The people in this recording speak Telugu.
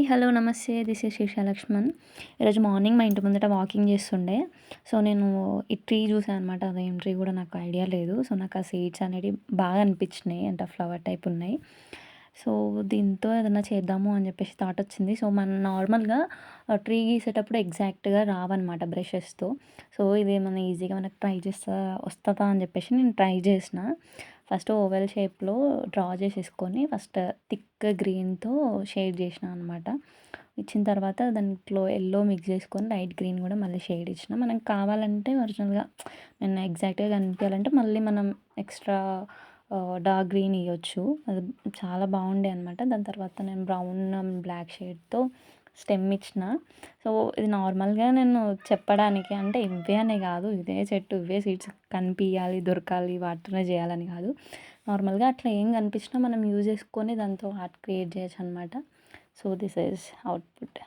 హలో. నమస్తే. This is Shisha Lakshman. ఈరోజు మార్నింగ్ మా ఇంటి ముందట వాకింగ్ చేస్తుండే. సో, నేను ఈ ట్రీ చూసాను అనమాట. అదేం ట్రీ కూడా నాకు ఐడియా లేదు. సో, నాకు ఆ సీడ్స్ అనేటివి బాగా అనిపించినాయి. అంటే ఫ్లవర్ టైప్ ఉన్నాయి. సో, దీంతో ఏదన్నా చేద్దాము అని చెప్పేసి థాట్ వచ్చింది. సో, మనం నార్మల్‌గా ట్రీ గీసేటప్పుడు ఎగ్జాక్ట్‌గా రావన్నమాట బ్రషెస్‌తో. సో, ఇదేమన్నా ఈజీగా మనకు ట్రై చేస్తా వస్తదా అని చెప్పేసి నేను ట్రై చేసిన. ఫస్ట్ ఓవెల్ షేప్‌లో డ్రా చేసేసుకొని ఫస్ట్ థిక్ గ్రీన్‌తో షేడ్ చేసినా అనమాట. ఇచ్చిన తర్వాత దాంట్లో యెల్లో మిక్స్ చేసుకొని లైట్ గ్రీన్ కూడా మళ్ళీ షేడ్ ఇచ్చిన. మనకు కావాలంటే ఒరిజినల్‌గా నేను ఎగ్జాక్ట్‌గా కనిపియాలంటే మళ్ళీ మనం ఎక్స్‌ట్రా డార్క్ గ్రీన్ ఇయ్యొచ్చు. అది చాలా బాగుండే అనమాట. దాని తర్వాత నేను బ్రౌన్ బ్లాక్ షేడ్‌తో స్టెమ్ ఇచ్చిన. సో, ఇది నార్మల్‌గా నేను చెప్పడానికి అంటే ఇవ్వే అనే కాదు. ఇదే చెట్టు, ఇవే సీడ్స్ కనిపియాలి, దొరకాలి, వాటితోనే చేయాలని కాదు. నార్మల్‌గా అట్లా ఏం కనిపించినా మనం యూజ్ చేసుకొని దాంతో ఆర్ట్ క్రియేట్ చేయొచ్చనమాట. So, this is output.